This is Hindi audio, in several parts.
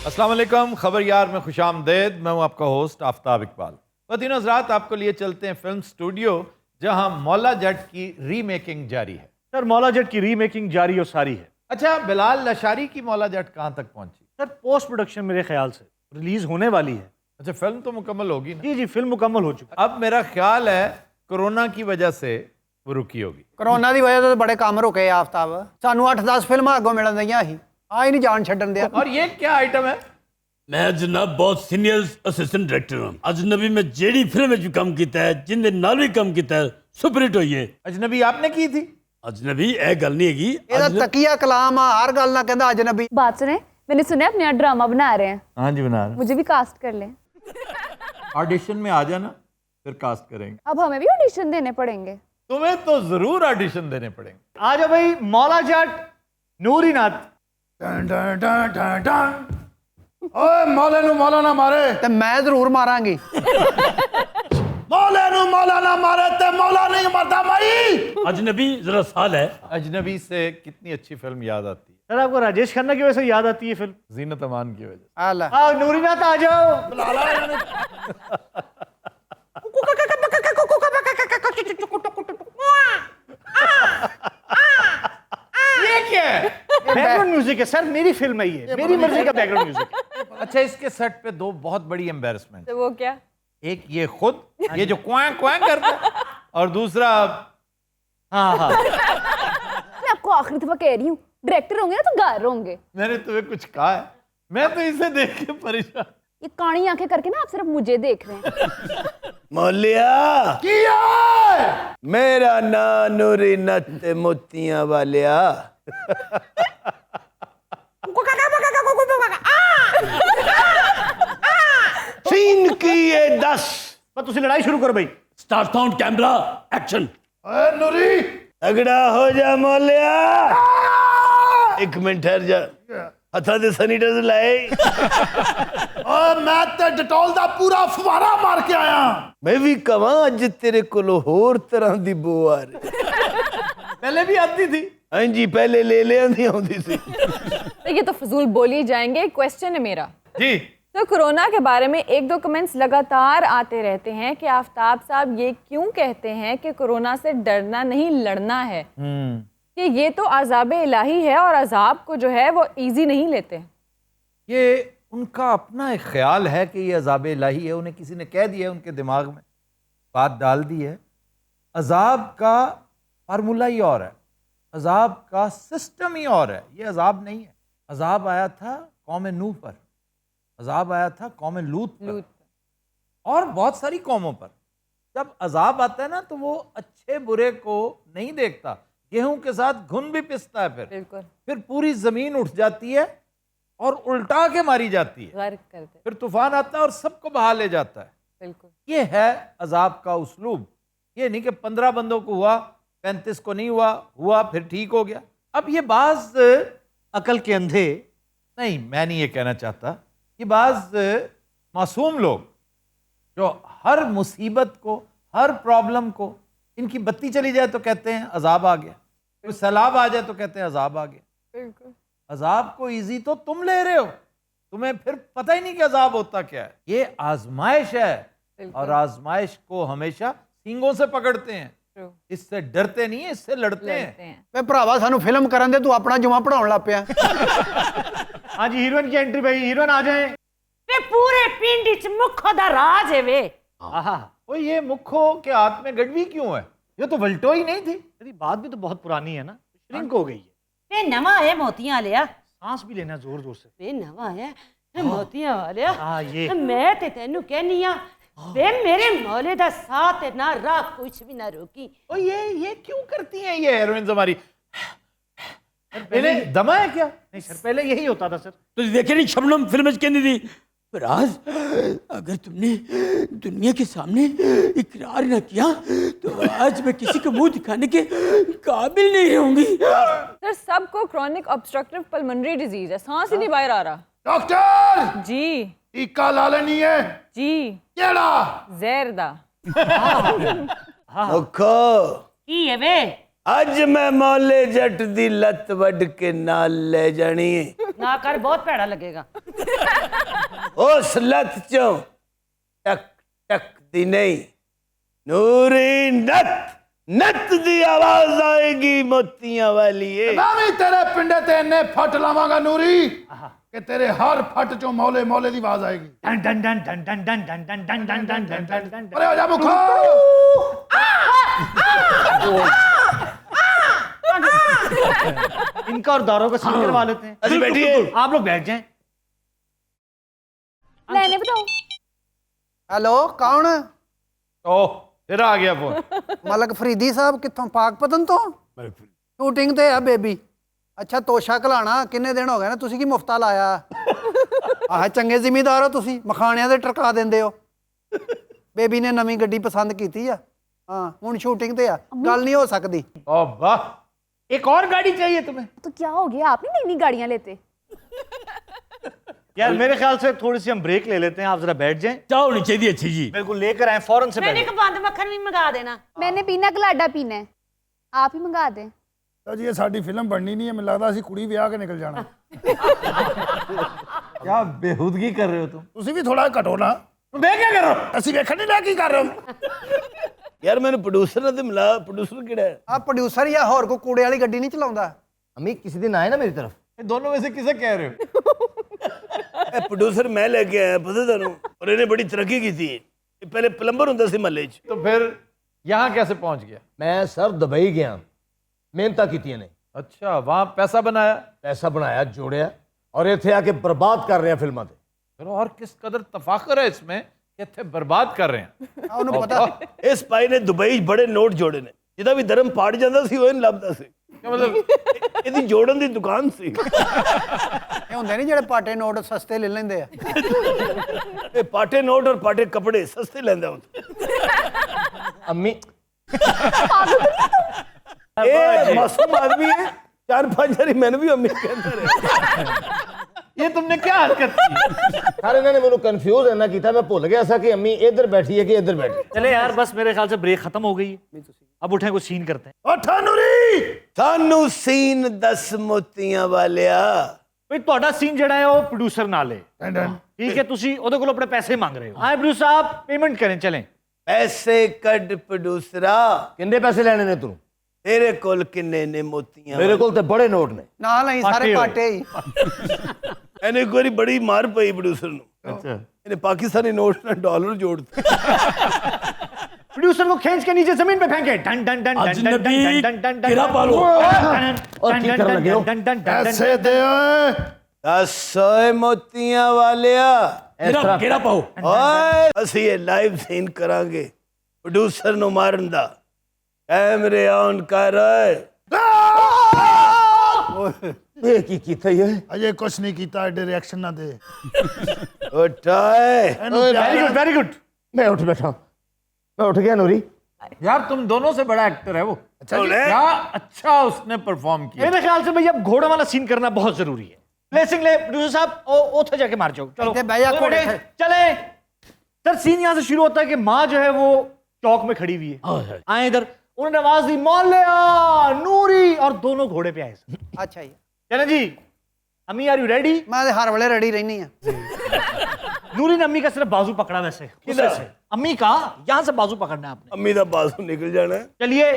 अस्सलाम वालेकुम, खबर यार में खुशामदेद। मैं हूं आपका होस्ट आफ्ताब इकबाल। वतीन हज़रात, आपको लिए चलते हैं फिल्म स्टूडियो जहां मौला जट की रीमेकिंग जारी है। सर मौला जट की रीमेकिंग जारी और सारी है। अच्छा, बिलाल लशारी की मौला जट कहां तक पहुंची? सर पोस्ट प्रोडक्शन मेरे ख्याल से रिलीज होने वाली है। अच्छा, फिल्म तो मुकम्मल होगी ना? जी जी, फिल्म मुकम्मल हो चुकी अब मेरा ख्याल है कोरोना की वजह से वो रुकी होगी। ਕਰੋਨਾ ਦੀ ਵਜ੍ਹਾ ਤੋਂ ਬੜੇ ਕੰਮ ਰੁਕੇ ਆਫਤਾਬ। ਸਾਨੂੰ 8-10 ਫਿਲਮਾਂ ਅੱਗੋਂ ਮਿਲਣ ਦਈਆਂ ਸੀ, ਆ ਹੀ ਨਹੀਂ ਜਾਣ ਛੱਡਣ ਦਿਆ। और ये क्या आइटम है? मैं जनाब बहुत सीनियर असिस्टेंट डायरेक्टर हूँ। अजनबी में जेडी फिल्म में काम किया है, जिंदे नाल भी काम किया है, सुपरहिट हुई है। अजनबी आपने की थी? अजनबी ए गल नहीं हैगी। ਇਹਦਾ ਤਕੀਆ ਕਲਾਮ ਆ, ਹਰ ਗੱਲ ਨਾਲ ਕਹਿੰਦਾ ਅਜਨਬੀ। बात सुने, मैंने सुना है अपने यहाँ ड्रामा बना रहे हैं, हाँ जी, बना रहे। मुझे भी कास्ट कर लें। ऑडिशन में आ जाना, फिर कास्ट करेंगे। अब हमें भी ऑडिशन देने पड़ेंगे। तुम्हें तो जरूर ऑडिशन देने पड़ेंगे। है। आ जाओ भाई, मौला जट नूरी नाथ। ਓਏ ਮੌਲੇ ਨੂੰ ਮੌਲਾ ਨਾ ਮਾਰੇ ਤੇ ਮੈਂ ਜ਼ਰੂਰ ਮਾਰਾਂਗੀ। ਮੌਲੇ ਨੂੰ ਮੌਲਾ ਨਾ ਮਾਰੇ ਤੇ ਮੌਲਾ ਨਹੀਂ ਮਰਦਾ ਭਾਈ। अजनबी जरा साल है। अजनबी से कितनी अच्छी फिल्म याद आती है? सर आपको राजेश खन्ना की वजह से याद आती है फिल्म? जीनत अमान की वजह से। ਆ ਲੈ आओ नूरी नाथ आ जाओ। ये क्या है? बैकग्राउंड म्यूजिक है सर, मेरी फिल्म है ये, मेरी मर्जी का बैकग्राउंड म्यूजिक है। अच्छा, इसके सेट पे दो बहुत बड़ी एम्बेरसमेंट। तो वो क्या? एक ये खुद, ये जो क्वां क्वां करता है, और दूसरा हाँ हाँ, मैं आपको आखिरी दफा कह रही हूँ, डायरेक्टर होंगे ना तो गा रहे होंगे। मैंने तुम्हें कुछ कहा है? मैं तो इसे देख के परेशान। ये काणी आंखें करके ना आप सिर्फ मुझे देख रहे हैं। मौलिया ਕੀ ਓਏ मेरा ना नूरी नत मोतियां वालिया। सीन की ये 10 पर तुसी लड़ाई शुरू करो भाई। Start sound camera action. ਓਏ ਨੂਰੀ तगड़ा हो जा मौलिया। एक मिनट ठहर जा, हथा दे सैनिटाइजर लाए। ਓਏ ਮੈਂ ਤੇ ਡਟੋਲ ਦਾ ਪੂਰਾ ਫਵਾਰਾ ਮਾਰ ਕੇ ਆਇਆ। मैं भी कवां अज तेरे कोलो होर तरह दी बो आ रही। पहले भी आती थी। हाँ जी, पहले ले ले आंदी सी। तो ये तो फजूल बोल ही जाएंगे। क्वेश्चन है मेरा, जी, तो कोरोना के बारे में एक दो कमेंट्स लगातार आते रहते हैं कि आफ्ताब साहब ये क्यों कहते हैं कि कोरोना से डरना नहीं लड़ना है, कि ये तो अजाब इलाही है और अजाब को जो है वो इजी नहीं लेते। ये उनका अपना एक ख्याल है कि ये अजाब इलाही है। उन्हें किसी ने कह दिया है, उनके दिमाग में बात डाल दी है। अजाब का फार्मूला ही और है, अजाब का सिस्टम ही और है। ये अजाब नहीं है। अजाब आया था कौम नूह पर, अजाब आया था कौम लूत पर, और बहुत सारी कौमों पर। जब अजाब आता है ना तो वो अच्छे बुरे को नहीं देखता, गेहूं के साथ घुन भी पिसता है। बिल्कुल, फिर पूरी जमीन उठ जाती है और उल्टा के मारी जाती है। गर्क करते। फिर तूफान आता है और सबको बहा ले जाता है। बिल्कुल, ये है अजाब का उस्लूब। ये नहीं कि 15 बंदों को हुआ, 35 को नहीं हुआ फिर ठीक हो गया। अब ये बाज अकल के अंधे। नहीं, मैं नहीं ये कहना चाहता। ये बाज मासूम लोग जो हर मुसीबत को, हर प्रॉब्लम को, इनकी बत्ती चली जाए तो कहते हैं अजाब आ गया, कोई सैलाब आ जाए तो कहते हैं अजाब आ गया। बिल्कुल। अजाब को इजी तो तुम ले रहे हो, तुम्हें फिर पता ही नहीं कि अजाब होता क्या है। ये आजमाइश है, और आजमाइश को हमेशा सींगों से पकड़ते हैं। इससे डरते नहीं है, इससे लड़ते हैं। ਵੇ ਭਰਾਵਾ ਸਾਨੂੰ ਫਿਲਮ ਕਰਨ ਦੇ, ਤੂੰ ਆਪਣਾ ਜੁਮਾ ਪੜਾਉਣ ਲੱਗ ਪਿਆ। हाँ जी, हीरोइन की एंट्री भाई, हीरोइन आ जाए। वे पूरे पिंड च मुखो दा राज है वे। आहा, वो ये मुखो के हाथ में गड़वी क्यों है? ये तो वल्टो ही नहीं थी। मेरी बात भी तो बहुत पुरानी है ना, श्रिंक हो गई है। वे नवा है मोतियां लिया, सांस भी लेना जोर जोर से। वे नवा है मोतियां वालिया। हाँ, ये मैं ते तेनू कहनी आ, वे मेरे मौले दा साथ है ना, राह कुछ भी ना रोकी। और ये क्यों करती हैं ये हीरोइंस हमारी? इन्हें दमा है क्या? नहीं सर, पहले यही होता था सर। तो देखे नहीं शबनम फिल्म कहती थी, पर आज अगर तुमने दुनिया के सामने इकरार न किया तो आज मैं किसी को मुंह दिखाने के काबिल नहीं रहूंगी। सर सबको क्रॉनिक ऑब्स्ट्रक्टिव पल्मोनरी डिजीज है, सांस ही नहीं बाहर आ रहा। ਡਾਕਟਰ जी ਟੀਕਾ ਲਾ ਲੈਣੀ ਹੈ। जी, ਕਿਹੜਾ? जहर दा। मुखो की है वे? अज मैं मौले जट दी लत वड के नाल ले जानी है। ना कर, बहुत भैड़ा लगेगा। उस लत चो टक टक दी नहीं, नूरी नत नत दी आवाज आएगी मोतियां वाली। मैं भी तेरे पिंडे ते इन्ने फट लावांगा नूरी कि तेरे हर फट चो मौले मौले की आवाज आएगी। Done done done done done done done done done done done done done done. अरे हो जा मुखो। इनका और दारों का सीन करवा लेते हैं। अजी बैठिए, आप लोग बैठ जाएं। मैंने बताओ। हेलो कौन? ओह फिर आ गया फोन। मलक फरीदी साहब कितों पाकपतन तो शूटिंग ते है बेबी। अच्छा तोशा घलाना किन्ने दिन हो गए ना, तुसी की मुफ्ता लाया? आह चंगे जिमीदार हो तुसी, मखाणियां दे टरका दिंदे हो। बेबी ने नवी गड्डी पसंद कीती आ, हाँ हुण शूटिंग ते आ, गल नहीं हो सकदी। ओ वाह, एक और गाड़ी चाहिए तुम्हें? तो क्या हो गया, आप नहीं नई नई गाड़ियां लेते? यार मेरे ख्याल से थोड़ी सी हम ब्रेक ले लेते हैं, आप जरा बैठ जाएं। चाह होनी चाहिए अच्छी जी। बिल्कुल लेकर आए, फौरन से मैंने बैठ एक बंद मक्खन भी मंगा देना। मैंने पीना कलाडा पीना है, आप ही मंगा दें। तो जी ये साडी फिल्म बननी नहीं है, मैं लगता असी कुड़ी विआह के निकल जाना। क्या बेहूदगी कर रहे हो तुम। तुसी भी थोड़ा घटो ना। मैं क्या कर रहा हूँ? असी वेखण नहीं लगा की कर रहे हो। यार मैंने प्रोड्यूसर ने तो मिला, प्रोड्यूसर किहड़ा है? आ प्रोड्यूसर या होर को कूड़े वाली गड्डी नहीं चलाਉਂਦਾ। अम्मी किसी दिन आए ना मेरी तरफ। ये दोनों में से किसे कह रहे हो? प्रोड्यूसर मैं लेके आया, पता तुहानू, और इन्हें बड़ी तरक्की की थी। ये पहले प्लम्बर हुंदा सी महल्ले च। तो फिर यहाँ कैसे पहुंच गया? मैं सर दुबई गया, मेहनत की ने, अच्छा वहां पैसा बनाया, पैसा बनाया जोड़िया और इत्थे आके बर्बाद कर रहे हैं फिल्मां ते। चलो और किस कदर तफाखर है इसमें कि इत्थे बर्बाद कर रहे हैं। ਉਹਨੂੰ ਪਤਾ इस पाई ने दुबई बड़े नोट जोड़े ने, जिदा भी धर्म पाड़ जाता सी वो लभदा सी। क्या मतलब? ਇਹਦੀ ਜੋੜਨ ਦੀ ਦੁਕਾਨ ਸੀ। ਇਹ ਹੁੰਦੇ ਨਹੀਂ ਜਿਹੜੇ ਪਾਟੇ ਨੋਟ ਸਸਤੇ ਲੈ ਲੈਂਦੇ ਆ। ਇਹ ਪਾਟੇ ਨੋਟ और पाटे कपड़े सस्ते लेंदा होता। अम्मी ਇਹ मासूम आदमी है, 4-5 बारी मैंने भी अम्मी कहता रहा। ये तुमने क्या हरकत की? सर इन्होंने मैंने कंफ्यूज है ना किया, मैं भूल गया सा कि अम्मी इधर बैठी है कि इधर बैठी। चले यार बस मेरे ख्याल से ब्रेक खत्म हो गई है, अब उठे कुछ सीन करते हैं। ओ ठानुरी थानू सीन 10 मोतियां वालिया। भाई ਤੁਹਾਡਾ ਸੀਨ ਜਿਹੜਾ ਹੈ ਉਹ ਪ੍ਰੋਡਿਊਸਰ ਨਾਲ ਹੈ, ਠੀਕ ਹੈ? ਤੁਸੀਂ ਉਹਦੇ ਕੋਲ ਆਪਣੇ ਪੈਸੇ ਮੰਗ ਰਹੇ ਹੋ। ਆਏ ਪ੍ਰੋਡਿਊਸਰ ਸਾਹਿਬ पेमेंट करें, चलें। पैसे कड प्रोड्यूसरा, किन्ने पैसे लेने ने तू? तेरे कोल किन्ने ने मोतियां? मेरे को तो बड़े नोट ने। ਨਾਲ ਨਹੀਂ ਸਾਰੇ ਪਾਟੇ ਪਾਟੇ ਹੀ। ਇਹਨੇ ਇੱਕ ਵਾਰੀ ਬੜੀ ਮਾਰ ਪਈ ਪ੍ਰੋਡਿਊਸਰ ਨੂੰ। अच्छा ਇਹਨੇ ਪਾਕਿस्तानी नोट ਨਾਲ डॉलर जोड़ दिए। प्रोड्यूसर को खींच के नीचे जमीन पे फेंके, done done done done done अजनबी डन डन डन गिरा पालो। डन की करन लगे हो? डन डन डन ऐसे दे ओए। 10 मोतियां वालिया। गिरा पाओ। ਓਏ ਅਸੀਂ ਇਹ ਲਾਈਵ ਸੀਨ ਕਰਾਂਗੇ ਪ੍ਰੋਡਿਊਸਰ ਨੂੰ ਮਾਰਨ ਦਾ। ਕੈਮਰੇ ਔਨ ਕਰ ਓਏ। ये की कीता ये? अजे कुछ नहीं कीता, एडे रिएक्शन ना दे। उठाए। Very good very good. मैं उठ बैठा, मैं उठ गया नूरी। यार तुम दोनों से बड़ा एक्टर है वो। अच्छा जी। क्या अच्छा उसने परफॉर्म किया। मेरे ख्याल से भैया घोड़े वाला सीन करना बहुत जरूरी है। प्लेसिंग ले प्रोड्यूसर साहब, उठे जाके मार जाओ। चलो इतने भैया चलो घोड़े बेटे, चले। सर सीन यहाँ से शुरू होता है कि माँ जो है वो चौक में खड़ी हुई है, आए इधर, उन्होंने आवाज दी मौलिया नूरी, और दोनों घोड़े पे आए। ਅੱਛਾ ਜੀ, चले जी, अम्मी आर यू रेडी? ਮੈਂ ਤੇ ਹਰ ਵੇਲੇ ਰੈਡੀ ਰਹਿਣੀ ਆ। नूरी ने अम्मी का सिर्फ बाजू पकड़ा वैसे, किधर से अम्मी का यहाँ से बाजू पकड़ना है आपने। अम्मी दा बाजू निकल जाना है। चलिए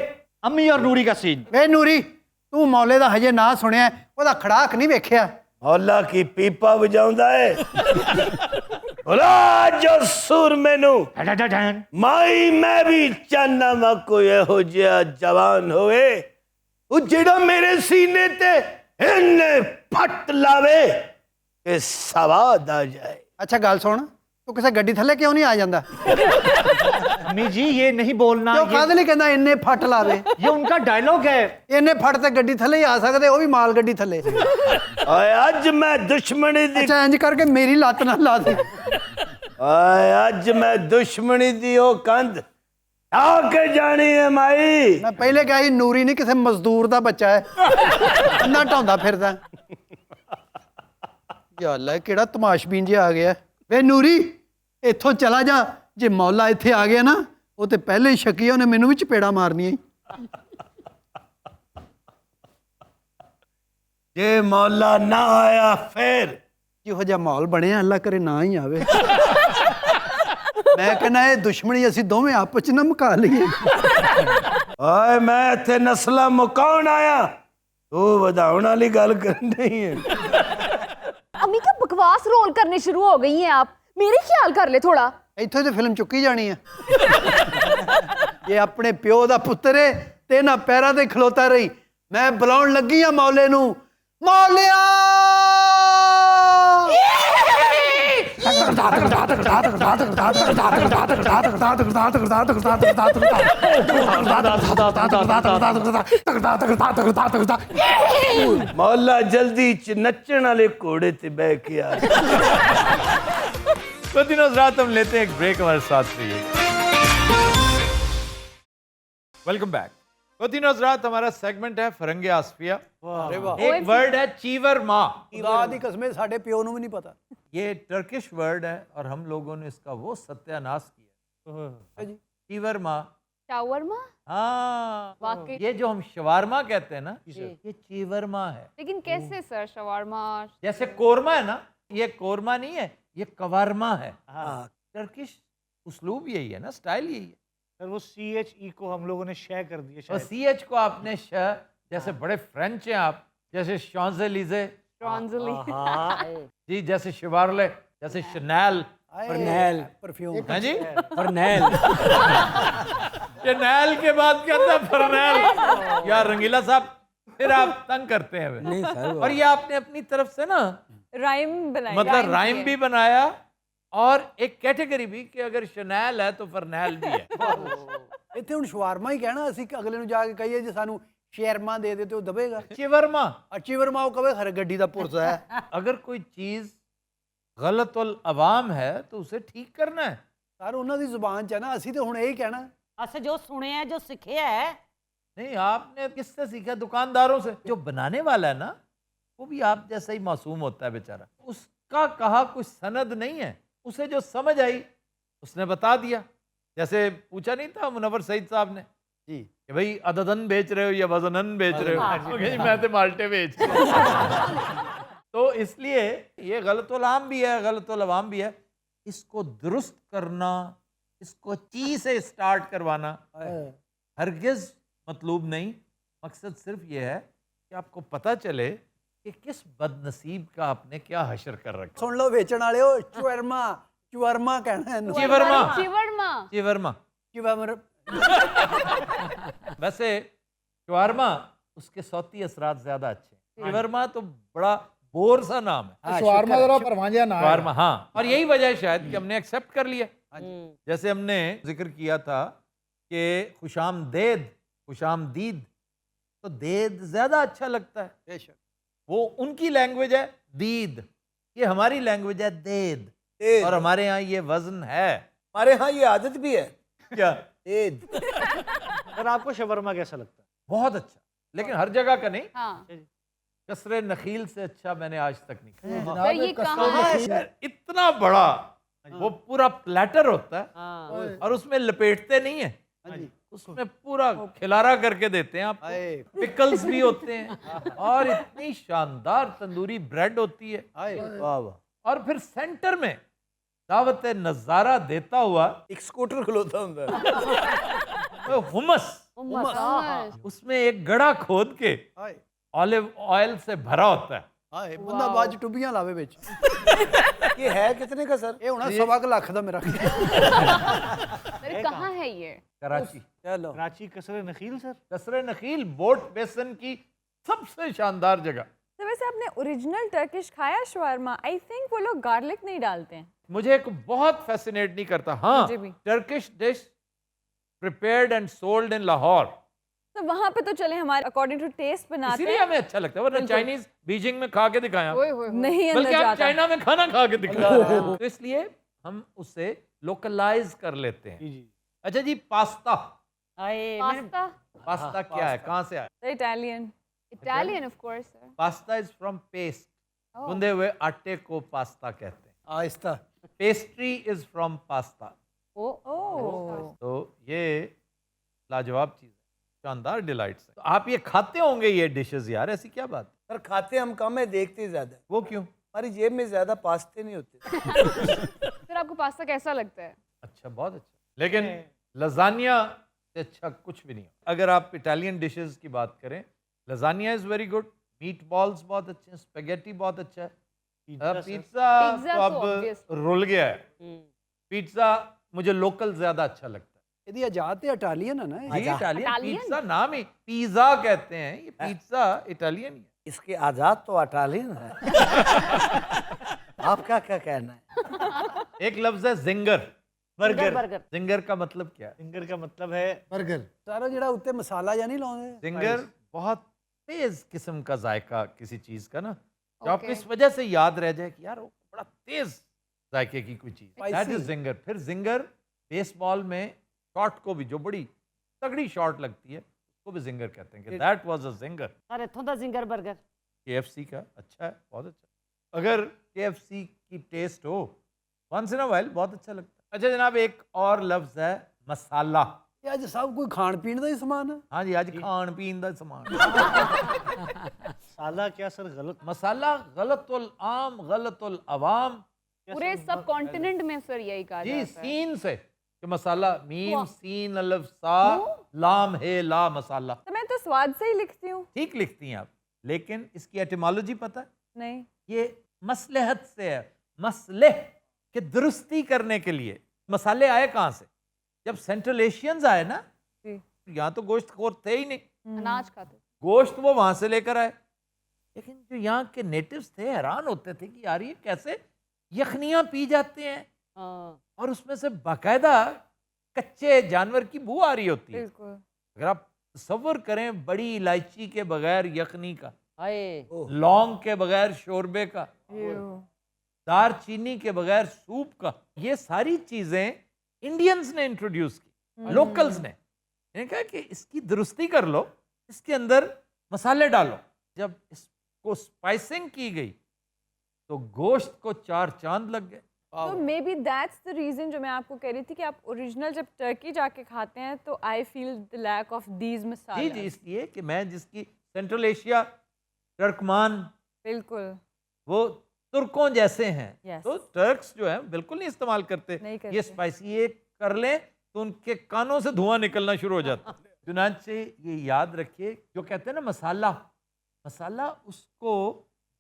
अम्मी और नूरी का सीन। ਵੇ ਨੂਰੀ ਤੂੰ ਮੌਲੇ ਦਾ ਹਜੇ ਨਾਂ ਸੁਣਿਆ, ਉਹਦਾ ਖੜਾਕ ਨਹੀਂ ਵੇਖਿਆ। हौला की पीपा बजाउंदा है। बोला जो सुर मैनू माई मैं भी चाहना वा कोई एहो जिहा जवान होए वो जेड़ा मेरे सीने ते इन्ने फट लावे कि सवाद आ जाए। ਅੱਛਾ ਗੱਲ ਸੁਣ, ਤੂੰ ਕਿਸੇ ਗੱਡੀ ਥੱਲੇ ਕਿਉਂ ਨਹੀਂ ਆ ਜਾਂਦਾ? अम्मी जी ये नहीं बोलना, ਕਿਉਂ ਕਾਹਦੇ ਲਈ ਕਹਿੰਦਾ ਇੰਨੇ ਫੱਟ ਲਾਵੇ? ये उनका डायलॉग है। ਇੰਨੇ ਫੱਟ ਤੇ ਗੱਡੀ ਥੱਲੇ ਹੀ ਆ ਸਕਦੇ, ਉਹ ਵੀ ਮਾਲ ਗੱਡੀ ਥੱਲੇ। ओए अज मैं दुश्मनी दी ਅੱਛਾ ਇੰਜ ਕਰਕੇ ਮੇਰੀ ਲੱਤ ਨਾ ਲਾ ਦੇ। ओए अज मैं दुश्मनी दी ओ कंध आके जानी है माई। ਮੈਂ ਪਹਿਲੇ ਕਿਹਾ ਸੀ ਨੂਰੀ ਨਹੀਂ ਕਿਸੇ ਮਜ਼ਦੂਰ ਦਾ ਬੱਚਾ ਹੈ, ਅੰਨਾ ਢਾਉਂਦਾ ਫਿਰਦਾ। ਯਾ ਅੱਲਾ ਕਿਹੜਾ ਤਮਾਸ਼ਬੀਨ ਜਿਹਾ ਆ ਗਿਆ। ਵੇ ਨੂਰੀ ਇੱਥੋਂ ਚਲਾ ਜਾ, ਜੇ ਮੌਲਾ ਇੱਥੇ ਆ ਗਿਆ ਨਾ ਉਹ ਤੇ ਪਹਿਲੇ ਹੀ ਸ਼ੱਕੀ ਆ, ਉਹਨੇ ਮੈਨੂੰ ਵੀ ਚਪੇੜਾ ਮਾਰਨੀਆਂ। जे मौला ना आया फिर ਜਿਹੋ ਜਿਹਾ ਮਾਹੌਲ ਬਣਿਆ ਅੱਲਾ ਕਰੇ ਨਾ ਹੀ ਆਵੇ ਮੈਂ ਕਹਿੰਦਾ ਇਹ ਦੁਸ਼ਮਣੀ ਅਸੀਂ ਦੋਵੇਂ ਆਪਸ ਚ ਨਾ ਮੁਕਾ ਲਈਏ ਓਏ ਮੈਂ ਇੱਥੇ ਨਸਲਾਂ ਮੁਕਾਉਣ ਆਇਆ ਤੂੰ ਵਧਾਉਣ ਵਾਲੀ ਗੱਲ ਕਰਨ ਨਹੀਂ ਹੈ अम्मी क्या बकवास रोल करने शुरू हो गई हैं आप मेरे ख्याल कर ले थोड़ा ਇੱਥੋਂ ਤੇ ਫਿਲਮ ਚੁੱਕੀ ਜਾਣੀ ਆ ਇਹ ਆਪਣੇ ਪਿਓ ਦਾ ਪੁੱਤਰ ਏ ਤੇ ਇਹਨਾਂ ਪੈਰਾਂ ਤੇ ਖਲੋਤਾ ਰਹੀ ਮੈਂ ਬੁਲਾਉਣ ਲੱਗੀ ਆ ਮੌਲੇ ਨੂੰ ਮੌਲਿਆ मौला जल्दी च नचण वाले घोड़े ते बह के आ तो दिनों रात हम लेते हैं एक ब्रेक, हमारे साथ रहिए। Welcome back. तो दिनों रात हमारा सेगमेंट है फरंगे आसफिया। एक वर्ड है चीवर माँ। खुदा दी कसमें साडे प्यो नूं भी नहीं पता ये टर्किश वर्ड है और हम लोगों ने इसका वो सत्यानाश किया। चीवर माँ, शावरमा हाँ, वाकई। ये जो हम शवारमा कहते हैं ना, ये चीवरमा है। लेकिन कैसे सर शवारमा? जैसे कोरमा है ना, ये कोरमा नहीं है, ये कवारमा है। टर्किश उस्लूब यही है ना, स्टाइल यही है। सर वो CHE को हम लोगों ने शेयर कर दिया और शायद। CH को आपने जैसे बड़े फ्रेंच हैं आप, जैसे शॉन्ज़ेलीज़े जी, जैसे शिवारले, जैसे शनैल, फरनैल परफ्यूम हाँ जी, फरनैल शनैल के बाद कहता है फरनैल। यार रंगीला साहब, फिर आप तंग करते हैं हमें। नहीं सर और ये आपने अपनी तरफ से ना राइम बनाई, मतलब राइम भी बनाया और एक कैटेगरी भी कि अगर शनैल है तो फरनैल भी है। ਇੱਥੇ ਹੁਣ ਸ਼ਵਾਰਮਾ ਹੀ ਕਹਿਣਾ ਅਸੀਂ ਕਿ ਅਗਲੇ ਨੂੰ ਜਾ ਕੇ ਕਹੀਏ ਜੇ ਸਾਨੂੰ ਸ਼ੇਰਮਾ ਦੇ ਦੇ ਤੇ ਉਹ ਦਬੇਗਾ चिवरमा, ਅਚੀਵਰਮਾ ਉਹ ਕਵੇ ਖਰੇ ਗੱਡੀ ਦਾ ਪੁਰਜ਼ਾ ਹੈ अगर कोई चीज गलत उल अवाम है तो उसे ठीक करना है। ਸਰ ਉਹਨਾਂ ਦੀ ਜ਼ੁਬਾਨ ਚ ਹੈ ਨਾ ਅਸੀਂ ਤੇ ਹੁਣ ਇਹੀ ਕਹਿਣਾ अस जो सुने हैं जो सीखे है नहीं, आपने किससे सीखा? दुकानदारों से। जो बनाने वाला है ना, वो भी आप जैसा ही मासूम होता है बेचारा। उसका कहा कुछ सनद नहीं है, उसे जो समझ आई उसने बता दिया। जैसे पूछा नहीं था मुनव्वर सईद साहब ने जी कि भाई अददन बेच रहे हो या वजनन बेच रहे हो? वो कहे, मैं तो माल्टे बेच रहा हूं। तो इसलिए ये गलत उल आम भी है, गलत उल अवाम भी है। इसको दुरुस्त करना, इसको ची से स्टार्ट करवाना हरगिज मतलूब नहीं। मकसद सिर्फ ये है कि आपको पता चले कि किस बदनसीब का आपने क्या हशर कर रखा। ਸੁਣ ਲਓ ਵੇਚਣ ਵਾਲਿਓ ਚੁਰਮਾ ਚੁਰਮਾ ਕਹਿਣਾ ਇਹਨੂੰ चिवरमा, चिवरमा। चिवरमा। ਚੁਵਰਮਾ वैसे शवारमा उसके सौती असरात ज्यादा अच्छे हैं। चिवरमा तो बड़ा बोर सा नाम है। शवारमा जरा परवांजा ना है। शवारमा, हाँ। और यही वजह है शायद कि हमने एक्सेप्ट कर लिया। जैसे हमने जिक्र किया था कि खुशामदेद, खुशामदीद, तो देद ज्यादा अच्छा लगता है। ਬੇਸ਼ੱਕ वो उनकी लैंग्वेज है दीद, ये हमारी लैंग्वेज है देद। और हमारे यहाँ ये वजन है। हमारे यहाँ ये आदत भी है क्या? सर आपको शवरमा कैसा लगता है? बहुत अच्छा, लेकिन हर जगह का नहीं। हाँ कसरे नखील से अच्छा मैंने आज तक नहीं खाया। सर ये कहाँ है? इतना बड़ा वो पूरा प्लेटर होता है और उसमें लपेटते नहीं है, उसमें पूरा खिलारा करके देते हैं आपको। ਹਾਏ पिकल्स भी होते हैं और इतनी शानदार तंदूरी ब्रेड होती है। ਹਾਏ वाह वाह और फिर सेंटर में दावत नजारा देता हुआ एक स्कूटर खलोता हूँ हुमस, मसाज। उसमें एक गड़ा खोद के ਹਾਏ ऑलिव ऑयल से भरा होता है। ਹਾਏ ਬੰਦਾ ਬਾਜ ਟੁੱਬੀਆਂ ਲਾਵੇ ਵਿੱਚ ये है कितने का सर? ਇਹ ਹੋਣਾ 1.25 ਲੱਖ ਦਾ ਮੇਰਾ सर कहाँ है ये? कराची। ਚਲੋ कराची कसरे नखील सर। कसरे नखील बोट बेसन की सबसे शानदार जगह। तो वैसे आपने ओरिजिनल टर्किश खाया शवारमा? आई थिंक वो लोग गार्लिक नहीं डालते हैं। मुझे एक बहुत फैसिनेट नहीं करता। हाँ, मुझे भी। Turkish dish prepared and sold in Lahore, तो वहाँ पे तो चले हमारे अकॉर्डिंग टू टेस्ट बनाते इसीलिए हैं। हमें अच्छा लगता है। वरना चाइनीज बीजिंग में खा के दिखाया, नहीं अंदर बल्कि आप जाता। चाइना में खाना खा के दिखाया। तो इसलिए हम उसे लोकलाइज कर लेते हैं। जी जी। अच्छा जी, पास्ता। हाय पास्ता? पास्ता क्या है, कहाँ से आया? Italian. Italian of course sir. Pasta is from paste, गूंदे हुए आटे को पास्ता कहते हैं। ਆਹਿਸਤਾ pastry is from pasta. Oh तो ये लाजवाब चीज है, शानदार डिलाइट्स है। तो आप ये खाते होंगे ये डिशेस यार, ऐसी क्या बात? सर खाते हम कम है, देखते ज्यादा। वो क्यों? हमारी जेब में ज्यादा पास्ते नहीं होते। फिर आपको पास्ता कैसा लगता है? अच्छा, बहुत अच्छा, लेकिन लजानिया से अच्छा कुछ भी नहीं। अगर आप इटालियन डिशेस की बात करें, lasagne is very good, meat balls बहुत अच्छे हैं, स्पेगेटी बहुत अच्छा है, पिज्जा पिज्जा तो तो अब obvious। रुल गया है। पिज्जा मुझे लोकल ज्यादा अच्छा लगता है। ਇਹਦੀ ਆਜ਼ਾਦ ਤੇ ਇਟਾਲੀਅਨ ਹੈ ਨਾ ਇਹ। ये इटालियन Italian? पिज्जा नाम ही पिज्जा कहते हैं, ये पिज्जा इटालियन ही है। इसके आजाद तो अटालियन है। आपका क्या कहना है? एक लफ्ज है जिंगर। बर्गर। बर्गर जिंगर का मतलब क्या है? फिंगर का मतलब है बर्गर। ਸਾਰਾ ਜਿਹੜਾ ਉੱਤੇ ਮਸਾਲਾ ਜਾਂ ਨਹੀਂ ਲਾਉਂਦੇ जिंगर बहुत तेज किस्म का जायका किसी चीज का ना, जो आपको इस वजह से याद रह जाए कि यार वो बड़ा तेज जायके की कोई चीज, दैट इज जिंगर। फिर जिंगर बेसबॉल में शॉट को भी, जो बड़ी तगड़ी शॉट लगती है, उसको भी जिंगर कहते हैं कि that was a ginger. Sir इत्थों दा जिंगर बर्गर KFC का अच्छा है, बहुत अच्छा। अगर KFC की टेस्ट हो वंस इन अ वाइल बहुत अच्छा लगता है। अच्छा जनाब, एक और लफ्ज है मसाला। ਇਹ ਅੱਜ ਸਭ ਕੋਈ ਖਾਣ ਪੀਣ ਦਾ ਹੀ ਸਮਾਨ ਹੈ। हाँ जी, आज खान पीन का समान। साला क्या सर गलत? मसाला गलतुल आम गलतुल अवाम। पूरे सब कॉन्टिनेंट में फिर यही कहा जी, जाता है। सीन से कि मसाला, मीम सीन अलफ सा लाम है ला मसाला। तो मैं तो स्वाद से ही लिखती हूँ। ठीक लिखती हैं आप, लेकिन इसकी एटिमोलॉजी पता है? नहीं। ये मसलहत से है, मसलह के दुरुस्ती करने के लिए। मसाले आए कहाँ से? जब सेंट्रल एशियंस आए ना, जी। यहाँ तो गोश्त खोर थे ही नहीं, अनाज खाते। गोश्त वो वहां से लेकर आए। लेकिन जो यहाँ के नेटिव्स थे हैरान होते थे कि यार ये कैसे यखनियाँ पी जाते हैं हाँ और उसमें से बाकायदा कच्चे जानवर की बू आ रही होती है। बिल्कुल। अगर आप तसव्वुर करें बड़ी इलायची के बगैर यखनी का, हाय लौंग के बगैर शोरबे का, Ew। दार चीनी के बगैर सूप का, ये सारी चीजें इंडियंस ने इंट्रोड्यूस की, लोकल्स ने। इन्होंने कहा कि इसकी दुरुस्ती कर लो, इसके अंदर मसाले डालो। जब इसको स्पाइसिंग की गई तो गोश्त को 4 चांद लग गए। तो maybe that's the reason जो मैं आपको कह रही थी कि आप ओरिजिनल जब टर्की जाके खाते हैं तो I feel the lack of these जी मसाले। जी, इसलिए कि मैं जिसकी सेंट्रल एशिया, टर्कमान, बिल्कुल वो तुर्कों जैसे हैं, Yes। तो टर्क्स जो है बिल्कुल नहीं इस्तेमाल करते नहीं करते। ये स्पाइसी। ये कर लें तो उनके कानों से धुआं निकलना शुरू हो जाता है। चुनांचे ये याद रखिए, जो कहते हैं ना मसाला, मसाला उसको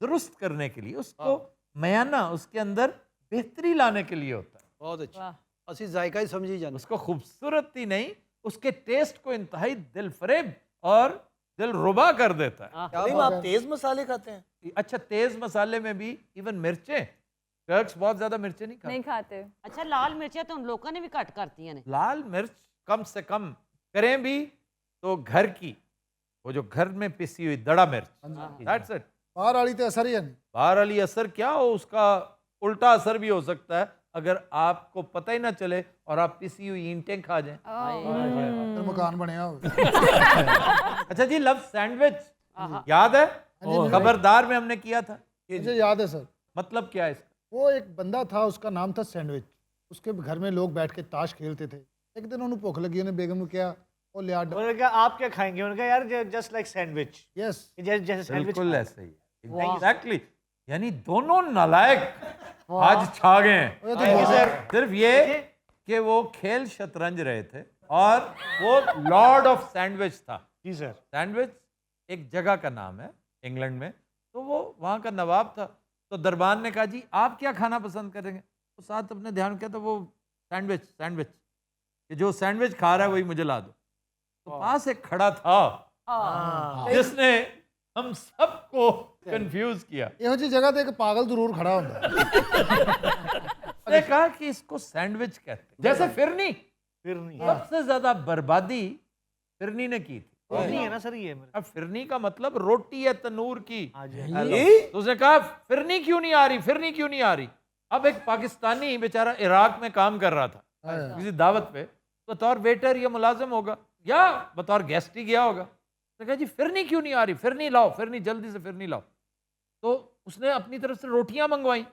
दुरुस्त करने के लिए, उसको मयाना, उसके अंदर बेहतरी लाने के लिए होता है। ਬਹੁਤ ਅੱਛਾ। वाह। ਅਸੀਂ ਜ਼ਾਇਕਾ ही समझी जाना। उसको खूबसूरती नहीं, उसके टेस्ट को इंतहाई दिल फरेब और दिल रुबा कर देता है। नहीं, आप तेज मसाले खाते हैं? अच्छा, तेज मसाले में भी इवन मिर्चें, टर्क्स बहुत ज्यादा मिर्चें नहीं खाते। नहीं खाते। अच्छा लाल मिर्चें तो उन लोगों ने भी घट करती हैं। लाल मिर्च कम से कम करें भी तो घर की, वो जो घर में पिसी हुई दड़ा मिर्च, दैट्स इट। बाहर वाली तो असर ही है नहीं। बाहर वाली असर क्या हो, उसका उल्टा असर भी हो सकता है अगर आपको पता ही ना चले और आप पिसी हुई ईंटें खा जाएं। फिर मकान बनया हो। अच्छा जी, लव सैंडविच याद है? खबरदार में हमने किया था। मुझे याद है सर, मतलब क्या है इसका? वो एक बंदा था, उसका नाम था सैंडविच। उसके घर में लोग बैठ के ताश खेलते थे। एक दिन उन्हें भूख लगी, उन्हें बेगम को क्या वो लिया। उन्होंने कहा आप क्या खाएंगे? उन्होंने कहा यार जस्ट लाइक सैंडविच। यस, जैसे जैसे सैंडविच। बिल्कुल ऐसे ही, एग्जैक्टली। यानी दोनों नालायक आज छा गए हैं। सिर्फ ये कि वो खेल शतरंज रहे थे और वो लॉर्ड ऑफ सैंडविच था। जी सर। सैंडविच एक जगह का नाम है इंग्लैंड में, तो वो वहाँ का नवाब था। तो दरबान ने कहा जी आप क्या खाना पसंद करेंगे? तो साथ अपने ध्यान किया तो वो सैंडविच, सैंडविच कि जो सैंडविच खा रहा है वही मुझे ला दो। तो पास एक खड़ा था जिसने हम सबको कंफ्यूज किया। ਇਹੋ ਜਿਹੀ जगह तो एक पागल जरूर खड़ा होता है। उसने कहा कि इसको सैंडविच कहते हैं। जैसे फिरनी, फिर नहीं सबसे ज्यादा बर्बादी फिरनी ने की थी। नहीं है ना सर ये मेरे। अब फिरनी का मतलब रोटी है तनूर की। हाँ जी। तो उसने कहा फिरनी क्यों नहीं आ रही, फिरनी क्यों नहीं आ रही? अब एक पाकिस्तानी बेचारा इराक में काम कर रहा था किसी दावत पे, बतौर वेटर या मुलाजिम होगा या बतौर गेस्ट ही गया होगा। उसने कहा जी फिरनी क्यों नहीं आ रही, फिरनी लाओ, फिरनी जल्दी से फिरनी लाओ। तो उसने अपनी तरफ से रोटियां मंगवाई,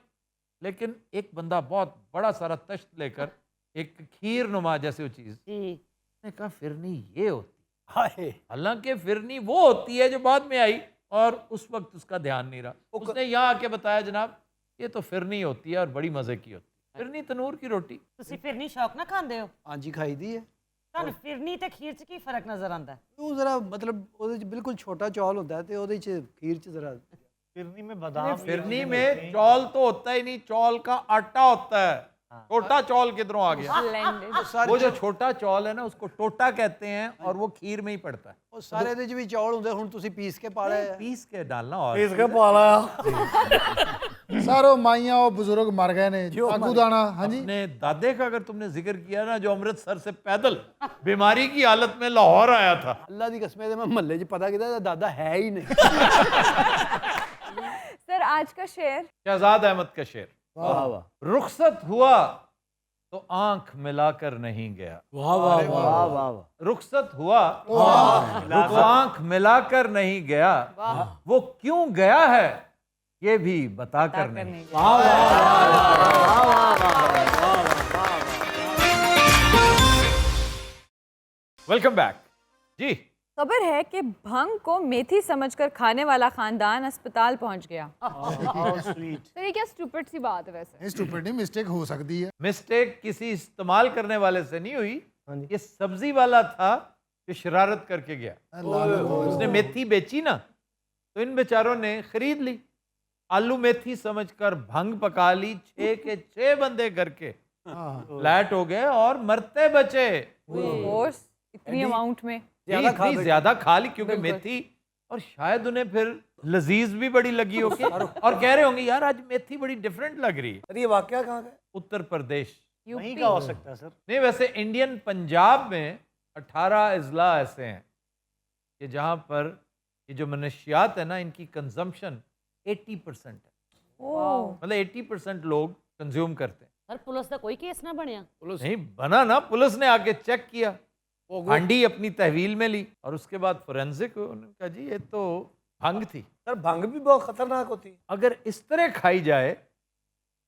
लेकिन एक बंदा बहुत बड़ा सारा तश्त लेकर एक खीर नुमा जैसे वो चीज, उसने कहा फिरनी ये होती है। हालांकि फिरनी वो होती है जो बाद में आई और उस वक्त उसका ध्यान नहीं रहा। उसने यहाँ आके बताया जनाब ये तो फिरनी होती है और बड़ी मज़े की होती है। फिरनी तनूर की रोटी। ਤੁਸੀਂ ਫਿਰਨੀ ਸ਼ੌਕ ਨਾ ਖਾਂਦੇ ਹੋ ਹਾਂਜੀ ਖਾਈ ਦੀ ਹੈ ਤੁਹਾਨੂੰ ਫਿਰਨੀ ਤੇ ਖੀਰ 'ਚ ਕੀ ਫਰਕ ਨਜ਼ਰ ਆਉਂਦਾ ਹੈ ਉਹ ਜ਼ਰਾ ਮਤਲਬ ਉਹਦੇ ਚ ਬਿਲਕੁਲ ਛੋਟਾ ਚੌਲ ਹੁੰਦਾ ਹੈ ਤੇ ਉਹਦੇ ਚ ਖੀਰ ਚ ਜ਼ਰਾ फिरनी में बादाम फिरनी में चौल तो होता ही नहीं, चौल का आटा होता है। छोटा चौल किधरों आ गया? Splendid. वो जो छोटा चौल है ना उसको टोटा कहते हैं और वो खीर में ही पड़ता है। ਉਹ ਸਾਰੇ ਦੇ ਚ ਵੀ ਚੌਲ ਹੁੰਦੇ ਹੁਣ ਤੁਸੀਂ ਪੀਸ ਕੇ ਪਾ ਲਿਆ पीस के डालना और इसका पाला सारो माइयाँ और बुजुर्ग मर गए ने आगू दाना। हाँ जी, अपने दादे का अगर तुमने जिक्र किया ना, जो अमृतसर से पैदल बीमारी की हालत में लाहौर आया था। ਅੱਲਾ ਦੀ ਕਸਮ ਹੈ ਮੈਂ ਮਹੱਲੇ 'ਚ ਪਤਾ ਕੀਤਾ ਇਹਦਾ ਦਾਦਾ ਹੈ ਹੀ ਨਹੀਂ सर आज का शेर। शहजाद अहमद का शेर। रुखसत हुआ तो आंख मिलाकर नहीं गया। वाह वाह वाह वाह रुखसत हुआ तो आंख मिलाकर नहीं गया, वो क्यों गया है ये भी बताकर नहीं। वेलकम बैक जी। खबर है कि भंग को मेथी समझकर खाने वाला खानदान अस्पताल पहुंच गया। स्वीट सर ये क्या स्टूपिड सी बात है वैसे? स्टूपिड नहीं, मिस्टेक हो सकती है। मिस्टेक किसी इस्तेमाल करने वाले से नहीं हुई, ये सब्जी वाला था जो शरारत करके गया। उसने मेथी बेची ना, तो इन बेचारों ने खरीद ली, आलू मेथी समझकर भंग पका ली। 6 के 6 बंदे घर के फ्लैट हो गए और मरते बचे। कोर्स इतनी अमाउंट में इतनी ज्यादा खा ली क्योंकि मेथी, और शायद उन्हें फिर लजीज भी बड़ी लगी होगी और कह रहे होंगे यार आज मेथी बड़ी डिफरेंट लग रही है। अरे ये वाकया कहाँ का? उत्तर प्रदेश। वहीं का हो सकता है सर। नहीं, वैसे इंडियन पंजाब में 18 अजला ऐसे हैं कि जहाँ पर ये जो मनशियात है ना, इनकी कंजम्पशन 80% है। मतलब 80% लोग कंज्यूम करते हैं। ਸਰ ਪੁਲਿਸ ਦਾ ਕੋਈ ਕੇਸ ਨਾ ਬਣਿਆ नहीं बना ना, पुलिस ने आके चेक किया, हांडी अपनी तहवील में ली और उसके बाद फोरेंसिक, उन्होंने कहा जी ये तो भंग थी। सर भंग भी बहुत खतरनाक होती है। अगर इस तरह खाई जाए,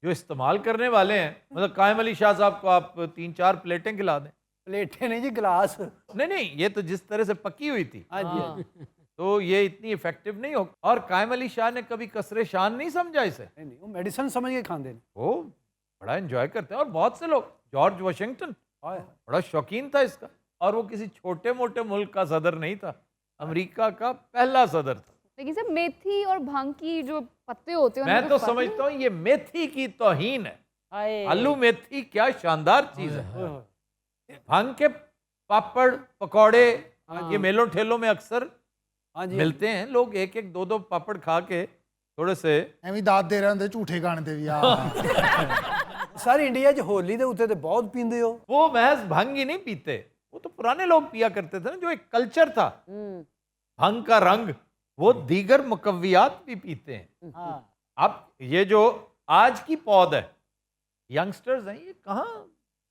जो इस्तेमाल करने वाले हैं, मतलब कायम अली शाह साहब को आप 3-4 प्लेटें खिला दें। ਪਲੇਟੇ ਨਹੀਂ ਜੀ ਗਲਾਸ नहीं नहीं, ये तो जिस तरह से पकी हुई थी ਹਾਂਜੀ ਹਾਂਜੀ तो ये इतनी इफेक्टिव नहीं हो। और कायम अली शाह ने कभी कसरे शान नहीं समझा इसे, ਨਹੀਂ ਨਹੀਂ ਉਹ ਮੈਡੀਸਨ ਸਮਝ ਕੇ ਖਾਂਦੇ ਨੇ वो बड़ा एंजॉय करते हैं। और बहुत से लोग, जॉर्ज वाशिंगटन बड़ा शौकीन था इसका, और वो किसी छोटे मोटे मुल्क का सदर नहीं था, अमेरिका का पहला सदर था। लेकिन सर मेथी और भांग की जो पत्ते होते हैं मैं उनमें तो कुछ फर्क नहीं? समझता हूँ ये मेथी की तौहीन है। ਹਾਏ आलू मेथी क्या शानदार चीज है। भांग के पापड़ पकौड़े ये मेलों ठेलों में अक्सर ਹਾਂਜੀ मिलते हैं। लोग 1-1 2-2 पापड़ खा के थोड़े से ਐਵੇਂ ਦਾਦ ਦੇ ਰਹੇ ਹੁੰਦੇ ਝੂਠੇ ਗਾਣੇ ਤੇ ਵੀ ਆ ਸਾਰੇ ਇੰਡੀਆ 'ਚ ਹੋਲੀ ਦੇ ਉੱਤੇ ਤੇ ਬਹੁਤ ਪੀਂਦੇ ਹੋ वो महज भंग ही नहीं पीते, वो तो पुराने लोग पिया करते थे ना, जो एक कल्चर था। भंग का रंग, वो दीगर मुकव्वियात भी पीते हैं। अब ये जो आज की पौध है, यंगस्टर्स हैं, ये कहाँ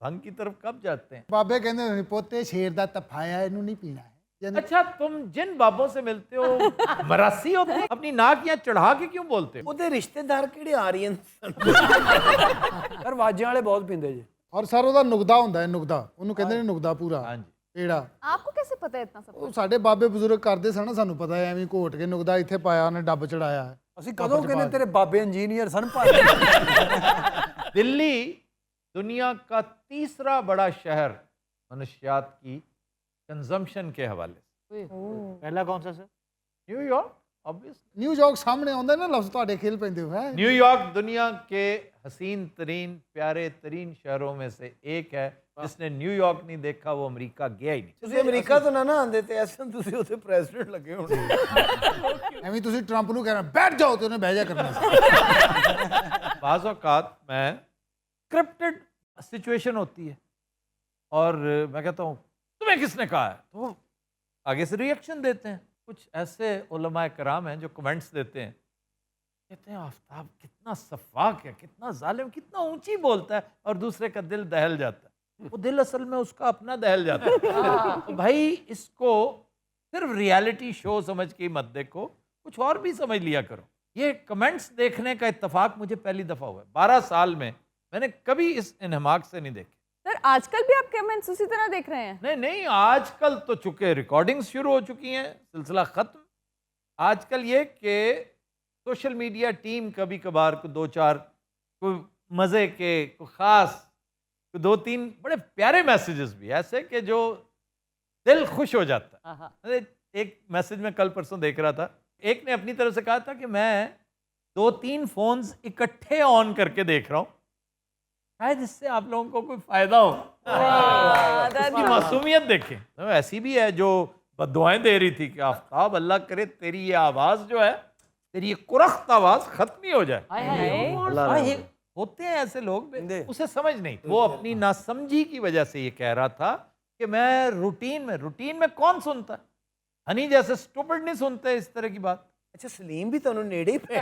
भंग की तरफ कब जाते हैं? ਬਾਬੇ ਕਹਿੰਦੇ ਹੁੰਦੇ ਪੋਤੇ ਸ਼ੇਰ ਦਾ ਤਫਾਇਆ ਇਹਨੂੰ ਨਹੀਂ ਪੀਣਾ ਹੈ। अच्छा, तुम जिन बाबों से मिलते हो मरासी होते हैं, अपनी नाक यहाँ चढ़ा के क्यों बोलते हो? ਉਹਦੇ ਰਿਸ਼ਤੇਦਾਰ ਕਿਹੜੇ ਆਰੀਅਨ ਪਰ ਵਾਜਿਆਂ ਵਾਲੇ ਬਹੁਤ ਪੀਂਦੇ ਜੀ ਔਰ ਸਰ ਉਹਦਾ ਨੁਕਦਾ ਹੁੰਦਾ ਹੈ, ਨੁਕਦਾ ਉਹਨੂੰ ਕਹਿੰਦੇ ਨੇ ਨੁਕਦਾ ਪੂਰਾ हाँ जी। ਪੇੜਾ। आपको कैसे पता है इतना सब? ਉਹ ਸਾਡੇ ਬਾਬੇ ਬਜ਼ੁਰਗ ਕਰਦੇ ਸਨ, ਸਾਨੂੰ ਪਤਾ ਹੈ। ਐਵੇਂ ਘੋਟ ਕੇ ਨੁਕਦਾ ਇੱਥੇ ਪਾਇਆ ਉਹਨੇ, ਡੱਬ ਚੜਾਇਆ ਹੈ। ਅਸੀਂ ਕਦੋਂ ਕਹਿੰਦੇ ਤੇਰੇ ਬਾਬੇ ਇੰਜੀਨੀਅਰ ਸਨ ਭਾਈ दिल्ली दुनिया का तीसरा बड़ा शहर मनुष्यात की कंजम्पशन के हवाले से। पहला कौन सा सर? New York obviously. ਨਿਊਯਾਰਕ ਸਾਹਮਣੇ ਆਉਂਦਾ ਨਾ ਲਫ਼ਜ਼, ਤੁਹਾਡੇ ਖੇਲ ਪੈਂਦੇ ਹੋ ਹੈ। न्यूयॉर्क दुनिया के हसीन तरीन प्यारे तरीन शहरों में से एक है। जिसने न्यूयॉर्क नहीं देखा वो अमेरिका गया ही नहीं। ਤੁਸੀਂ ਅਮਰੀਕਾ ਤੋਂ ਨਾ ਆਂਦੇ ਤੇ ਐਸੇ ਤੁਸੀਂ ਉੱਥੇ ਪ੍ਰੈਜ਼ੀਡੈਂਟ ਲੱਗੇ ਹੋਣੇ। ਐਵੇਂ ਤੁਸੀਂ ਟਰੰਪ ਨੂੰ ਕਹਿਣਾ ਬੈਠ ਜਾਓ ਤੇ ਉਹਨੇ ਬਹਿ ਜਾ ਕਰਨਾ ਸੀ। बाज़ औक़ात में स्क्रिप्टेड सिचुएशन होती है और मैं कहता हूँ तुम्हें किसने कहा है, तो वो आगे से रिएक्शन देते हैं। कुछ ऐसे उलमाए कराम हैं जो कमेंट्स देते हैं, कहते हैं आफ्ताब कितना सफाक है, कितना जालिम, कितना ऊंची बोलता है, और दूसरे का दिल दहल जाता है। वो दिल असल में उसका अपना दहल जाता है। तो भाई इसको सिर्फ रियलिटी शो समझ के ही मत देखो, कुछ और भी समझ लिया करो। ये कमेंट्स देखने का इत्तेफाक मुझे पहली दफ़ा हुआ है 12 साल में, मैंने कभी इस इन्हमाक से नहीं देखे। सर आजकल भी आप कमेंट्स उसी तरह देख रहे हैं? नहीं नहीं, आजकल तो चूंकि रिकॉर्डिंग्स शुरू हो चुकी हैं, सिलसिला ख़त्म। आजकल ये कि सोशल मीडिया टीम कभी कभार को 2-4 कोई मज़े के कोई ख़ास 2-3 बड़े प्यारे मैसेजेस भी ऐसे कि जो दिल खुश हो जाता है। आहा। अरे एक मैसेज में कल परसों देख रहा था, एक ने अपनी तरफ से कहा था कि मैं 2-3 फोन्स इकट्ठे ऑन करके देख रहा हूँ, शायद इससे आप लोगों को कोई फायदा हो। इसकी मासूमियत देखें, तो ऐसी भी है जो बद्दुआएं दे रही थी कि आफ्ताब अल्लाह करे तेरी ये आवाज़ जो है, तेरी ये कुरख्त आवाज़ ख़त्म ही हो जाए। हाय हाय। हाँ, ये होते हैं ऐसे लोग, उसे समझ नहीं, वो अपनी नासमझी की वजह से ये कह रहा था कि मैं रूटीन में कौन सुनता है, हनी जैसे स्टूपिड नहीं सुनते इस तरह की बात। ਅੱਛਾ ਸਲੀਮ ਵੀ ਤੁਹਾਨੂੰ ਨੇੜੇ ਹੀ ਪੈ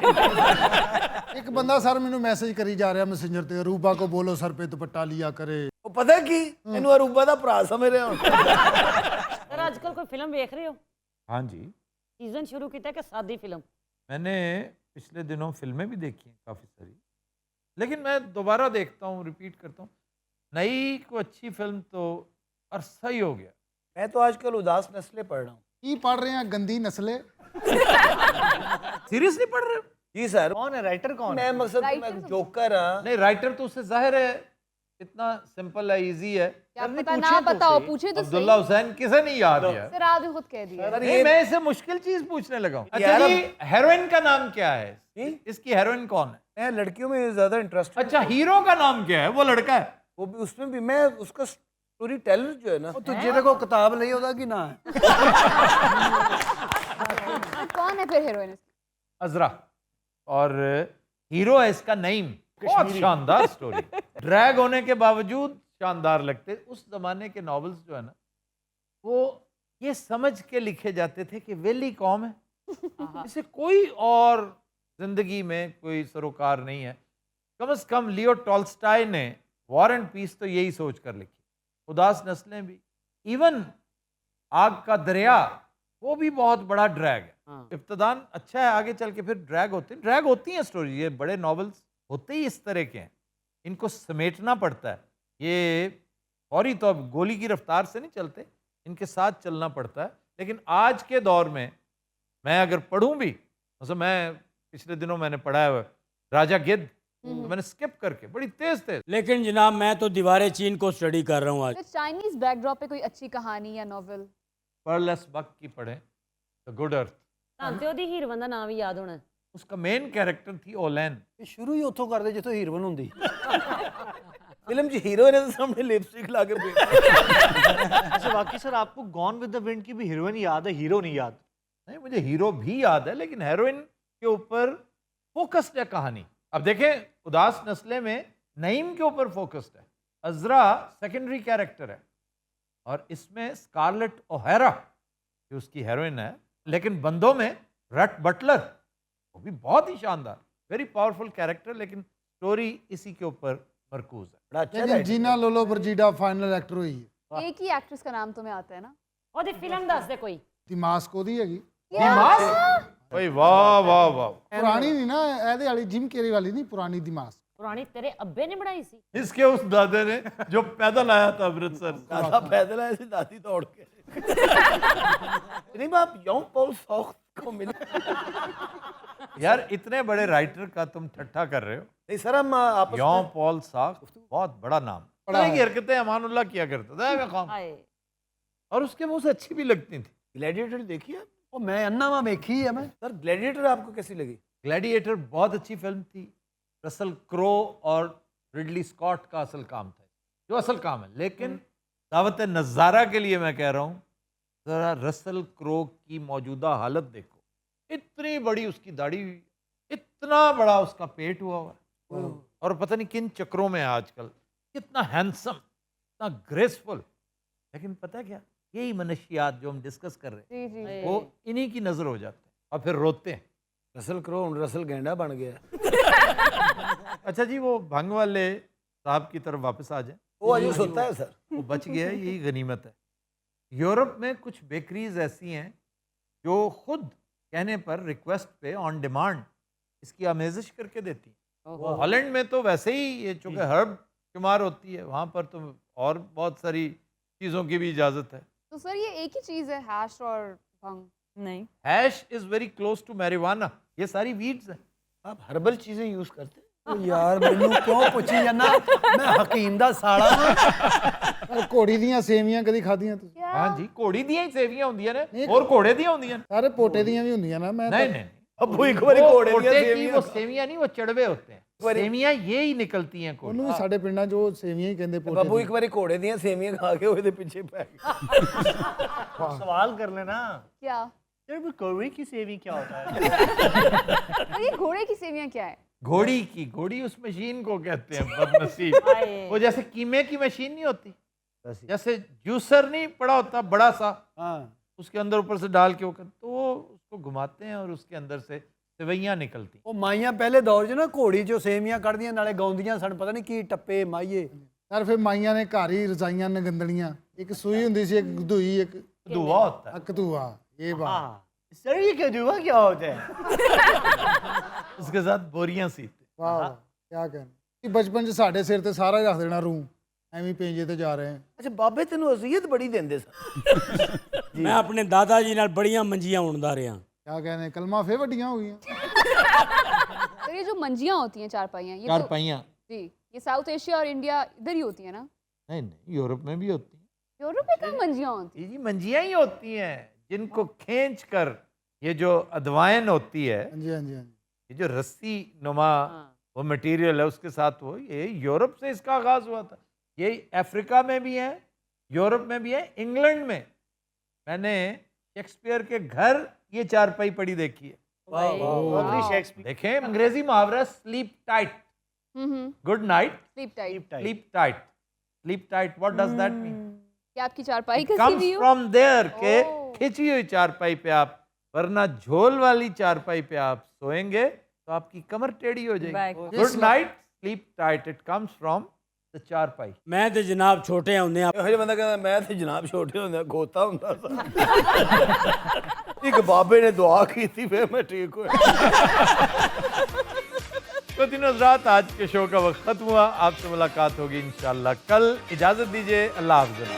एक बंदा सर मैंने मैसेज करी जा रहा मैसेंजर ते रूबा को बोलो सर पे दुपट्टा लिया करे। ਉਹ ਪਤਾ ਕੀ ਇਹਨੂੰ ਅਰੂਬਾ ਦਾ ਭਰਾ ਸਮਝ ਰਿਹਾ ਹੁਣ सर आजकल कोई फिल्म देख रहे हो? हाँ जी, सीजन शुरू किया कि सादी फिल्म? मैंने पिछले दिनों फिल्में भी देखी हैं काफ़ी सारी, लेकिन मैं दोबारा देखता हूँ, रिपीट करता हूँ। नई को अच्छी फिल्म तो अरसा ही हो गया। मैं तो आजकल उदास नस्लें पढ़ रहा हूँ। की पढ़ रहे हैं गंदी नस्लें। सीरियसली पढ़ रहे हो? जी सर, कौन है राइटर? कौन है? मैं मकसद मैं जोकर हाँ। नहीं, राइटर तो उससे जाहिर है इतना सिंपल है, इजी है। क्या पता ना पता हो, पूछे तो अब्दुल्ला हुसैन किसे नहीं याद है? सर आप भी खुद कह दिया। नहीं, मैं इसे मुश्किल चीज पूछने लगा हूँ। अच्छा जी, हेरोइन का नाम क्या है? इसकी हेरोइन कौन है? मैं लड़कियों में ज्यादा इंटरेस्ट। अच्छा, हीरो का नाम क्या है? वो लड़का है। वो भी उसमें भी मैं उसका स्टोरी टेलर जो है ना। ਉਹ ਜਿਹੜੇ ਕੋ ਕਿਤਾਬ ਲਈ ਉਹਦਾ ਕੀ ਨਾਂ ਹੈ? कौन है फिर हीरोइन? अजरा, और हीरो है इसका नईम। बहुत शानदार स्टोरी, ड्रैग होने के बावजूद शानदार लगते। उस जमाने के नॉवेल्स जो है ना, वो ये समझ के लिखे जाते थे कि वेली कौम है, इसे कोई और जिंदगी में कोई सरोकार नहीं है। कम से कम लियो टॉल्स्टाय ने वॉर एंड पीस तो यही सोच कर लिखी। उदास नस्लें भी, इवन आग का दरिया, वो भी बहुत बड़ा ड्रैग है। इब्तदान अच्छा है, आगे चल के फिर ड्रैग होती हैं स्टोरी। ये बड़े नॉवेल्स होते ही इस तरह के हैं, इनको समेटना पड़ता है। ये फौरी तो अब गोली की रफ्तार से नहीं चलते, इनके साथ चलना पड़ता है। लेकिन आज के दौर में मैं अगर पढ़ूं भी, मतलब मैं पिछले दिनों मैंने पढ़ा है राजा गिद्ध, तो मैंने स्किप करके बड़ी तेज तेज। लेकिन जनाब मैं तो दीवारें चीन को स्टडी कर रहा हूँ आज। चाइनीज बैकड्रॉप पे कोई अच्छी कहानी या नॉवेल? पर्लस बक की पढ़ें, द गुड अर्थ। ਤੁਹਾਨੂੰ ਤੇ ਉਹਦੀ ਹੀਰੋਇਨ ਦਾ ਨਾਮ ਵੀ ਯਾਦ ਹੋਣਾ। उसका मेन कैरेक्टर थी ओलैन। ਇਹ ਸ਼ੁਰੂ ਹੀ ਉੱਥੋਂ ਕਰਦੇ ਜਿੱਥੋਂ ਹੀਰੋਇਨ ਹੁੰਦੀ। फिल्म जी हीरो ने तो सामने लिपस्टिक ला के अच्छा बाकी सर आपको गॉन विद द विंड की भी हीरोइन याद है, हीरो नहीं याद? नहीं, मुझे हीरो भी याद है, लेकिन हेरोइन के ऊपर फोकस्ड है कहानी। अब देखें, उदास नस्लें में नईम के ऊपर फोकस्ड है, अजरा सेकेंडरी कैरेक्टर है, और इसमें स्कारलेट ओहेरा जो उसकी हेरोइन है। लेकिन बंदों में रट बटलर, वो भी बहुत ही शानदार, वेरी पावरफुल कैरेक्टर, लेकिन स्टोरी इसी के ऊपर मरकूज है। बड़ा अच्छा लेकिन जीना लोलो ब्रजीडा फाइनल एक्टर हुई है। एक ही एक्ट्रेस का नाम तुम्हें आता है ना? ਉਹਦੀ ਫਿਲਮ ਦੱਸ ਦੇ ਕੋਈ। दिमाग को दी हैगी। भाई वाह वाह वाह, पुरानी नहीं ना, ऐदे वाली जिम केरी वाली नहीं, पुरानी दिमाग। ਪੁਰਾਣੀ ਤੇਰੇ ਅੱਬੇ ਨੇ ਬਣਾਈ ਸੀ? इसके उस दादे ने जो पैदल आया था अमृतसर। दादा पैदल आए थे, दादी दौड़ के। नहीं बाप यौं पॉल सॉक को मिले। यार इतने बड़े राइटर का तुम ठट्ठा कर रहे हो। नहीं सर, हम आपस यौं में पॉल साख बहुत बड़ा नाम, बड़ा तरह की है। हरकतें अमानुल्लाह किया करता था मैं खाम, ਹਾਏ और उसके मुंह से अच्छी भी लगती थी। ग्लैडिएटर देखी है? ਉਹ ਮੈਂ ਅੰਨਾ ਵਾ ਵੇਖੀ ਹੈ मैं। सर ग्लैडिएटर आपको कैसी लगी? ग्लैडिएटर बहुत अच्छी फिल्म थी। रसल क्रो और रिडली स्कॉट का असल काम था, जो असल काम है। लेकिन दावत नज़ारा के लिए मैं कह रहा हूँ, ज़रा रसल क्रो की मौजूदा हालत देखो। इतनी बड़ी उसकी दाढ़ी हुई, इतना बड़ा उसका पेट हुआ हुआ है, और पता नहीं किन चक्रों में है आजकल, कितना हैंडसम, इतना ग्रेसफुल। लेकिन पता क्या, यही मनशियात जो हम डिस्कस कर रहे हैं, जी जी। वो इन्हीं की नज़र हो जाते हैं और फिर रोते हैं। रसल क्रो रसल गेंडा बन गया। अच्छा जी, वो भंग वाले साहब की तरफ वापस आ जाए। वो अजूस होता है सर। वो बच गया, यही गनीमत है। यूरोप में कुछ बेकरीज ऐसी हैं जो खुद कहने पर रिक्वेस्ट पे ऑन डिमांड इसकी आमेजिश करके देती हैं। वो हॉलैंड में तो वैसे ही ये चूँकि हर्ब शुमार होती है, वहाँ पर तो और बहुत सारी चीज़ों की भी इजाज़त है। तो सर ये एक ही चीज है, हैश और भंग? नहीं। Hash is very close to marijuana. ये सारी वीड्स हैं। आप हर्बल चीजें यूज करते हैं? ਉਹ ਯਾਰ ਮੈਨੂੰ ਕਿਉਂ ਪੁੱਛੀ ਜਾਂਦਾ ਮੈਂ ਹਕੀਮ ਦਾ ਸਾਲਾ ਵਾਂ ਪਰ ਘੋੜੀ ਦੀਆਂ ਸੇਵੀਆਂ ਕਦੀ ਖਾਧੀਆਂ ਤੁਸੀਂ? हाँ जी, घोड़ी ਦੀਆਂ ਹੀ ਸੇਵੀਆਂ ਹੁੰਦੀਆਂ ਨੇ और घोड़े ਦੀਆਂ ਹੁੰਦੀਆਂ ਨੇ। ਸਾਰੇ ਪੋਟੇ ਦੀਆਂ ਵੀ ਹੁੰਦੀਆਂ ਨਾ ਮੈਂ नहीं नहीं ਅੱਬੂ ਇੱਕ ਵਾਰੀ वो ਘੋੜੇ ਦੀਆਂ घोड़े की ਸੇਵੀਆਂ वो सेवियां नहीं, वो चढ़वे होते हैं। सेवियां ये ही निकलती हैं ਉਹਨੂੰ घोड़े। ਵੀ ਸਾਡੇ ਪਿੰਡਾਂ 'ਚ ਉਹ ਸੇਵੀਆਂ ਹੀ ਕਹਿੰਦੇ ਪੋਟੇ ਬਾਬੂ ਇੱਕ ਵਾਰੀ ਘੋੜੇ ਦੀਆਂ ਸੇਵੀਆਂ ਖਾ ਕੇ ਉਹਦੇ ਪਿੱਛੇ ਪੈ ਗਿਆ। सवाल कर लेना क्या? यार कौवे की सेवी क्या होता है? और ये घोड़े की सेवियां क्या है? घोड़ी की, घोड़ी उस मशीन को कहते हैं बदनसीब। वो जैसे कीमे की मशीन नहीं होती, जैसे जूसर नहीं पड़ा होता बड़ा सा, उसके अंदर ऊपर से डाल के वो तो वो उसको घुमाते हैं और उसके अंदर से सेवैयां निकलती। ਉਹ ਮਾਈਆਂ ਪਹਿਲੇ ਦੌਰ 'ਚ ਨਾ ਘੋੜੀ 'ਚੋਂ ਸੇਵੀਆਂ ਕੱਢਦੀਆਂ ਨਾਲੇ ਗਾਉਂਦੀਆਂ ਸਨ, ਪਤਾ ਨਹੀਂ ਕੀ ਟੱਪੇ ਮਾਈਏ। ਯਾਰ ਫਿਰ ਮਾਈਆਂ ਨੇ ਘਰ ਹੀ ਰਜ਼ਾਈਆਂ ਨਗੰਦਣੀਆਂ, ਇੱਕ ਸੂਈ ਹੁੰਦੀ ਸੀ, ਇੱਕ ਦੂਈ, ਇੱਕ धुआं होता है, ਕਤੂਆ। ਇਹ ਬਾਤ सर ये कदुआ क्या होता है? उसके साथ बोरियां सीते। ਵਾਹ ਵਾਹ, ਕਿਆ ਕਹਿਣਾ। ਬਚਪਨ 'ਚ ਸਾਡੇ ਸਿਰ ਤੇ ਸਾਰਾ ਹੀ ਰੱਖ ਦੇਣਾ ਰੂ, ਐਵੇਂ ਪੇਂਜੇ ਤੇ ਜਾ ਰਹੇ ਹਾਂ। ਅੱਛਾ ਬਾਬੇ ਤੈਨੂੰ ਅਜ਼ੀਅਤ ਬੜੀ ਦਿੰਦੇ ਸਨ। मैं अपने दादाजी नाल बड़ियां मंजियां उड़दा रहा। ਕਿਆ ਕਹਿੰਦੇ, ਕਲਮਾਂ ਫੇਰ ਵੱਡੀਆਂ ਹੋ ਗਈਆਂ। तो ये जो मंजियां होती हैं चारपाइयां, ये चार तो पहियां जी ये साउथ एशिया और इंडिया इधर ही होती है ना? नहीं नहीं, यूरोप में भी होती हैं। यूरोप में कहाँ मंजियां होती जी मंजियां ही होती हैं जिनको खींच कर ये जो अदवाइन होती है, ਹਾਂਜੀ ਹਾਂਜੀ ਹਾਂਜੀ। ये जो रस्सी नुमा वो मटेरियल है उसके साथ वो ये यूरोप से इसका आगाज हुआ था। ये अफ्रीका में भी है, यूरोप में भी है, इंग्लैंड में मैंने शेक्सपियर के घर ये चारपाई पड़ी देखी है। देखें अंग्रेजी मुहावरा स्लीप टाइट, है? Good night, sleep tight. Sleep tight, sleep tight, what does that mean? क्या आपकी चारपाई कसी कम्स हुई हो? फ्रॉम देयर के ओह। खिंची हुई चारपाई पे आप, वरना झोल वाली चारपाई पे आप सोएंगे तो आपकी कमर टेढ़ी हो जाएगी। Back. Good night, sleep tight, it comes from the चारपाई। मैं तो जनाब छोटे होंदे ਇਹੋ ਜਿਹਾ ਬੰਦਾ ਕਹਿੰਦਾ ਮੈਂ ਤੇ ਜਨਾਬ ਛੋਟੇ ਹੁੰਦੇ ਖੋਤਾ ਹੁੰਦਾ ਸੀ। ਇੱਕ ਬਾਬੇ ਨੇ ਦੁਆ ਕੀਤੀ ਫਿਰ ਮੈਂ ਠੀਕ ਹੋਇਆ। तो दिन रात आज के शो का वक्त खत्म हुआ। आपसे मुलाकात होगी इंशाल्लाह कल। इजाजत दीजिए, अल्लाह हाफ़िज़।